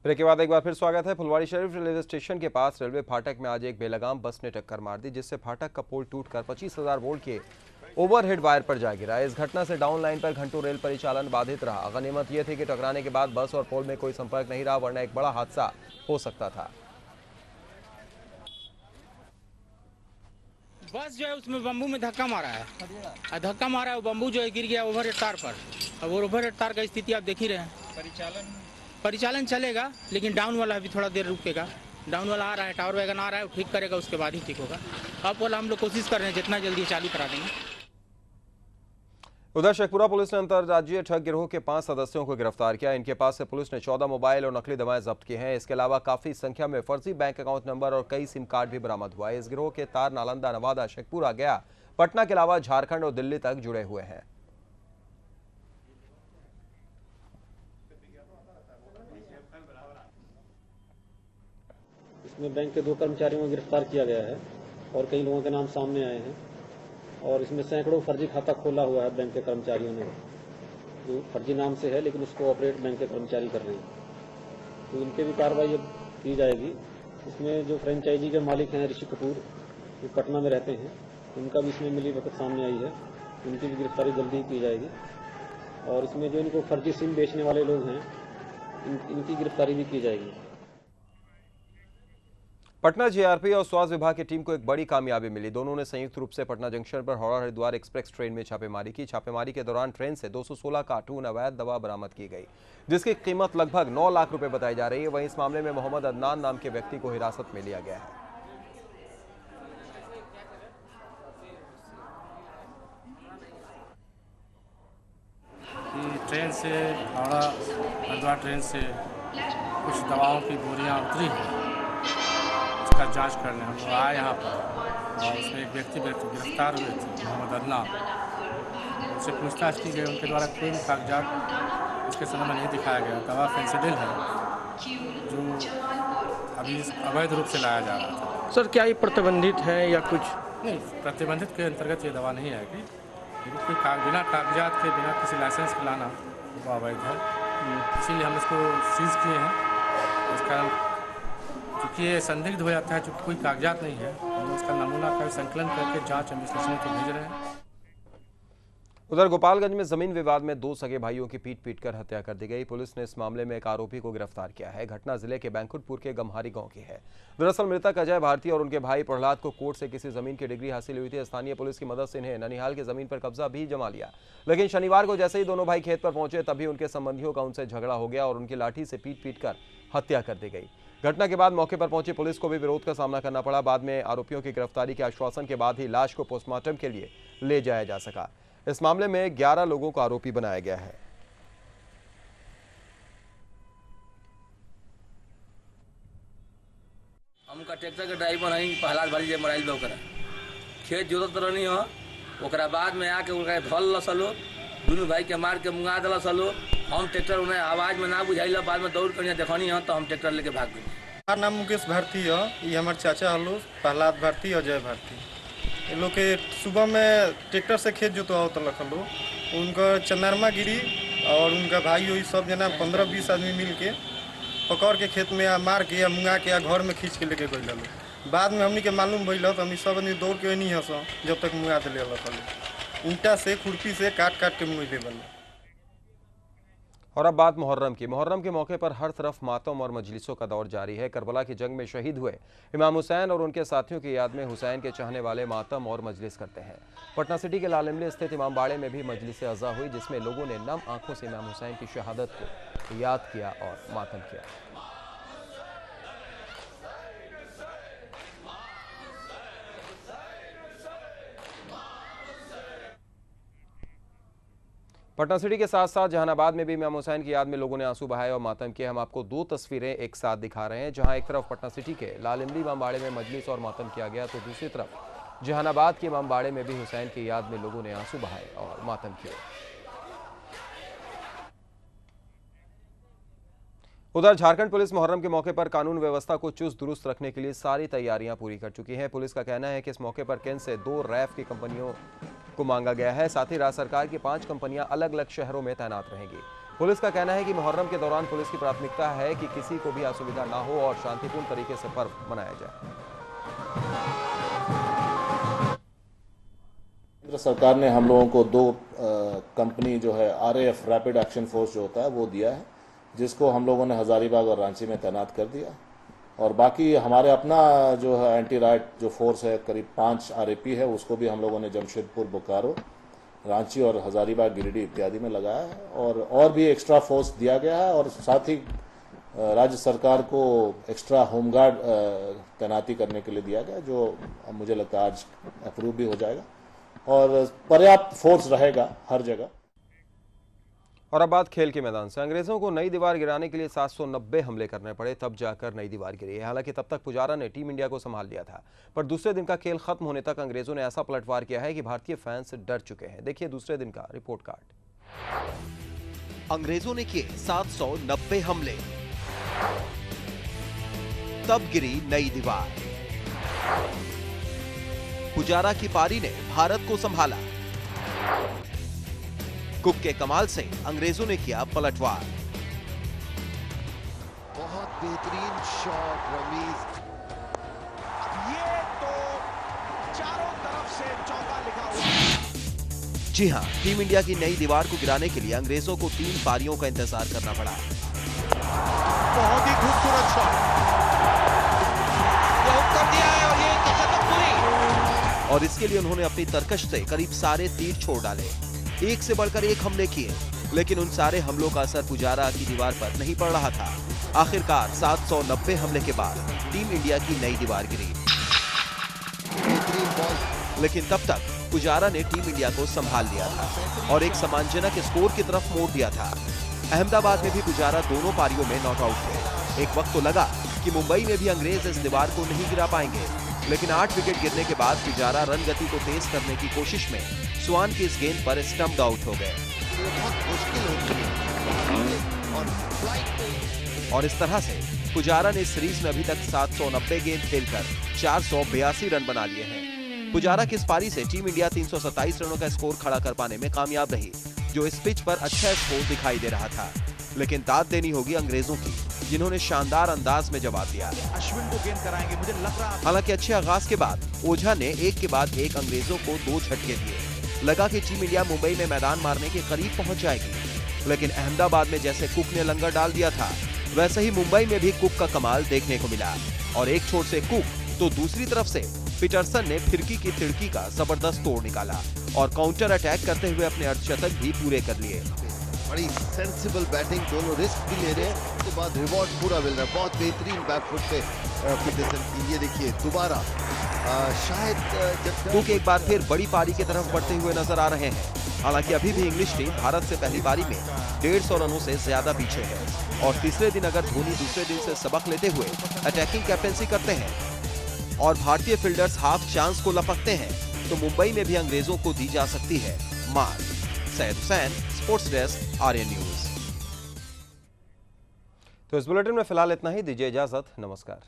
Break के बाद एक बार फिर स्वागत है। फुलवारी शरीफ रेलवे स्टेशन के पास रेलवे फाटक में आज एक बेलगाम बस ने टक्कर मार दी, जिससे फाटक का पोल टूटकर 25,000 वोल्ट के ओवरहेड वायर पर जा गिरा। इस घटना से डाउन लाइन पर घंटों रेल परिचालन बाधित रहा। गनीमत यह थी कि टकराने के बाद बस और पोल में कोई संपर्क नहीं रहा, वरना एक बड़ा हादसा हो सकता था। बस जो है उसमें बम्बू में धक्का मारा है, बम्बू जो है गिर गया ओवरहेड तार पर। अब ओवरहेड तार का स्थिति आप देख ही रहे हैं। परिचालन चलेगा, लेकिन डाउन वाला अभी थोड़ा देर रुकेगा। डाउन वाला आ रहा है, टावर वैगन आ रहा है, वो ठीक करेगा, उसके बाद ही ठीक होगा। अप वाला हम लोग कोशिश कर रहे हैं जितना जल्दी चालू करा देंगे। उधर शेखपुरा पुलिस ने अंतर्राज्यीय ठग गिरोह के 5 सदस्यों को गिरफ्तार किया। इनके पास से पुलिस ने 14 मोबाइल और नकली दवाएं जब्त की हैं। इसके अलावा काफी संख्या में फर्जी बैंक अकाउंट नंबर और कई सिम कार्ड भी बरामद हुआ है। इस गिरोह के तार नालंदा, नवादा, शेखपुरा, गया, पटना के अलावा झारखंड और दिल्ली तक जुड़े हुए हैं। इसमें बैंक के 2 कर्मचारियों को गिरफ्तार किया गया है और कई लोगों के नाम सामने आए हैं और इसमें सैकड़ों फर्जी खाता खोला हुआ है बैंक के कर्मचारियों ने, जो फर्जी नाम से है लेकिन उसको ऑपरेट बैंक के कर्मचारी कर रहे हैं। तो इनके भी कार्रवाई अब की जाएगी। इसमें जो फ्रेंचाइजी के मालिक हैं ऋषि कपूर, जो पटना में रहते हैं, उनका भी इसमें मिली भगत सामने आई है। उनकी भी गिरफ्तारी जल्दी ही की जाएगी। और इसमें जो इनको फर्जी सिम बेचने वाले लोग हैं, इनकी गिरफ्तारी भी की जाएगी। पटना जीआरपी और स्वास्थ्य विभाग की टीम को एक बड़ी कामयाबी मिली। दोनों ने संयुक्त रूप से पटना जंक्शन पर हावड़ा हरिद्वार एक्सप्रेस ट्रेन में छापेमारी की। छापेमारी के दौरान ट्रेन से 216 कार्टून अवैध दवा बरामद की गई, जिसकी कीमत लगभग 9 लाख रुपए बताई जा रही है। वहीं इस मामले में मोहम्मद अदनान नाम के व्यक्ति को हिरासत में लिया गया है। ट्रेन से हावड़ा हरिद्वार ट्रेन से कुछ दवाओं की बोरियां उतरी हैं, उसका जांच करने हम लोग आए यहाँ पर और उसमें एक व्यक्ति गिरफ्तार हुए थे, मोहम्मद अदनान। उनसे पूछताछ की गई, उनके द्वारा कोई भी कागजात उसके समय में नहीं दिखाया गया। दवा फेंसिडिल है जो अभी अवैध रूप से लाया जा रहा था। सर, क्या ये प्रतिबंधित है या कुछ? नहीं, प्रतिबंधित के अंतर्गत ये दवा नहीं आएगी, लेकिन कोई बिना कागजात के, बिना किसी लाइसेंस के लाना वो अवैध है। इसीलिए हम इसको सीज किए हैं। इस कारण चूँकि ये संदिग्ध हो जाता है, चूँकि कोई कागजात नहीं है, हम उसका नमूना का संकलन करके जांच हम विश्लेषण को भेज रहे हैं। उधर गोपालगंज में जमीन विवाद में 2 सगे भाइयों की पीट कर हत्या कर दी गई। पुलिस ने इस मामले में एक आरोपी को गिरफ्तार किया है। घटना जिले के बैंकुटपुर के गम्हारी गांव की है। दरअसल मृतक अजय भारती और उनके भाई प्रहलाद को कोर्ट से किसी जमीन की डिग्री हासिल हुई थी। स्थानीय पुलिस की मदद से इन्हें ननिहाल की जमीन पर कब्जा भी जमा लिया, लेकिन शनिवार को जैसे ही दोनों भाई खेत पर पहुंचे, तभी उनके संबंधियों का उनसे झगड़ा हो गया और उनकी लाठी से पीट कर हत्या कर दी गई। घटना के बाद मौके पर पहुंची पुलिस को भी विरोध का सामना करना पड़ा। बाद में आरोपियों की गिरफ्तारी के आश्वासन के बाद ही लाश को पोस्टमार्टम के लिए ले जाया जा सका। इस मामले में 11 लोगों को आरोपी बनाया गया है। हमका ट्रैक्टर के ड्राइवर है प्रहलाद भाई मराइल बा, खेत जोतत रहनी हो, ओकरा बाद में आके उनका धल लसलो, दोनों भाई के मार के मुंगा दिल सलो। हम ट्रैक्टर उन्हें आवाज में ना बुझाइल, बाद में दौड़ कर देखनी हो तो हम ट्रैक्टर लेके भाग गए। हमारा नाम मुकेश भारती है, ये हमारे चाचा हलो प्रहलाद भारती, अजय भारती। ये लोग के सुबह में ट्रैक्टर से खेत जोतवाओ तो लखलो, उनका चंदरमा गिरी और उनका भाई वही सब जना 15-20 आदमी मिल के पकड़ के खेत में मार के या मुंगा के या घर में खींच के लेके गए। बाद में हमनी के मालूम भइल तो हम सब आदमी दौड़ के नहीं हंस, जब तक मुंगा दिले ईंटा से खुरपी से काट के मुँह दे। और अब बात मुहर्रम की। मुहर्रम के मौके पर हर तरफ मातम और मजलिसों का दौर जारी है। करबला की जंग में शहीद हुए इमाम हुसैन और उनके साथियों की याद में हुसैन के चाहने वाले मातम और मजलिस करते हैं। पटना सिटी के लाल इमली स्थित इमाम बाड़े में भी मजलिस अज़ा हुई, जिसमें लोगों ने नम आंखों से इमाम हुसैन की शहादत को याद किया और मातम किया। पटना सिटी के साथ साथ जहानाबाद में भी इमाम हुसैन की याद में लोगों ने आंसू बहाए और मातम किए। हम आपको 2 तस्वीरें एक साथ दिखा रहे हैं, जहां एक तरफ पटना सिटी के लाल इमली इमाम बाड़े में मजलिस और मातम किया गया, तो दूसरी तरफ जहानाबाद के इमाम बाड़े में भी हुसैन की याद में लोगों ने आंसू बहाए और मातम किए। उधर झारखंड पुलिस मुहर्रम के मौके पर कानून व्यवस्था को चुस्त दुरुस्त रखने के लिए सारी तैयारियां पूरी कर चुकी है। पुलिस का कहना है कि इस मौके पर केंद्र से 2 रैफ की कंपनियों को मांगा गया है। साथ ही राज्य सरकार की 5 कंपनियां अलग अलग शहरों में तैनात रहेंगी। पुलिस का कहना है कि मुहर्रम के दौरान पुलिस की प्राथमिकता है कि किसी को भी असुविधा ना हो और शांतिपूर्ण तरीके से पर्व मनाया जाए। केंद्र सरकार ने हम लोगों को 2 कंपनी जो है RAF रैपिड एक्शन फोर्स जो होता है वो दिया है, जिसको हम लोगों ने हजारीबाग और रांची में तैनात कर दिया। और बाकी हमारे अपना जो है एंटी राइट जो फोर्स है करीब 5 RAP है, उसको भी हम लोगों ने जमशेदपुर, बोकारो, रांची और हजारीबाग, गिरिडीह इत्यादि में लगाया है। और भी एक्स्ट्रा फोर्स दिया गया है और साथ ही राज्य सरकार को एक्स्ट्रा होमगार्ड तैनाती करने के लिए दिया गया, जो मुझे लगता है आज अप्रूव भी हो जाएगा और पर्याप्त फोर्स रहेगा हर जगह। और अब बात खेल के मैदान से। अंग्रेजों को नई दीवार गिराने के लिए 790 हमले करने पड़े, तब जाकर नई दीवार गिरी है। हालांकि तब तक पुजारा ने टीम इंडिया को संभाल लिया था, पर दूसरे दिन का खेल खत्म होने तक अंग्रेजों ने ऐसा पलटवार किया है कि भारतीय फैंस डर चुके हैं। देखिए दूसरे दिन का रिपोर्ट कार्ड। अंग्रेजों ने किए 790 हमले, तब गिरी नई दीवार। पुजारा की पारी ने भारत को संभाला। कुक के कमाल से अंग्रेजों ने किया पलटवार। बहुत बेहतरीन शॉट रमीज, ये तो चारों तरफ से चौका लिखा हुआ। जी हां, टीम इंडिया की नई दीवार को गिराने के लिए अंग्रेजों को 3 पारियों का इंतजार करना पड़ा। बहुत ही खूबसूरत शॉट, ये हुक कर दिया है और ये तो खत्म हुई। और इसके लिए उन्होंने अपनी तरकश से करीब सारे तीर छोड़ डाले। एक से बढ़कर एक हमले किए, लेकिन उन सारे हमलों का असर पुजारा की दीवार पर नहीं पड़ रहा था। आखिरकार 790 हमले के बाद टीम इंडिया की नई दीवार गिरी, लेकिन तब तक पुजारा ने टीम इंडिया को संभाल लिया था और एक सम्मानजनक स्कोर की तरफ मोड़ दिया था। अहमदाबाद में भी पुजारा दोनों पारियों में नॉट आउट थे। एक वक्त तो लगा कि मुंबई में भी अंग्रेज इस दीवार को नहीं गिरा पाएंगे, लेकिन 8 विकेट गिरने के बाद पुजारा रन गति को तेज करने की कोशिश में स्वान की इस गेंद पर स्टंप्ड आउट हो गए। और इस तरह से पुजारा ने सीरीज में अभी तक 790 गेंद खेलकर 482 रन बना लिए हैं। पुजारा की इस पारी से टीम इंडिया 327 रनों का स्कोर खड़ा कर पाने में कामयाब रही, जो इस पिच पर अच्छा स्कोर दिखाई दे रहा था। लेकिन दाद देनी होगी अंग्रेजों की, जिन्होंने शानदार अंदाज में जवाब दिया। अश्विन को गेंद कराएंगे, मुझे लग रहा है। हालांकि अच्छे आगाज के बाद ओझा ने एक के बाद एक अंग्रेजों को 2 झटके दिए। लगा कि टीम इंडिया मुंबई में मैदान मारने के करीब पहुंच जाएगी, लेकिन अहमदाबाद में जैसे कुक ने लंगर डाल दिया था, वैसे ही मुंबई में भी कुक का कमाल देखने को मिला। और एक छोर से कुक तो दूसरी तरफ से पीटरसन ने फिरकी की तिड़की का जबरदस्त तोड़ निकाला और काउंटर अटैक करते हुए अपने अर्धशतक भी पूरे कर लिए। बड़ी सेंसिबल बैटिंग, दोनों रिस्क भी ले रहे हैं, उसके बाद रिवॉर्ड पूरा मिल रहा है। बहुत बेहतरीन बैकफुट पे पीटरसन की, ये देखिए दोबारा शायद जब कुक एक बार फिर बड़ी पारी की तरफ बढ़ते हुए नजर आ रहे हैं। हालांकि अभी भी इंग्लिश टीम भारत से पहली पारी में 150 रनों से ज्यादा पीछे है और तीसरे दिन अगर धोनी दूसरे दिन से सबक लेते हुए अटैकिंग कैप्टेंसी करते हैं और भारतीय फील्डर्स हाफ चांस को लपकते हैं, तो मुंबई में भी अंग्रेजों को दी जा सकती है मार। Syed Hussain, sports desk, Aryan news. तो इस बुलेटिन में फिलहाल इतना ही। दीजिए इजाजत, नमस्कार।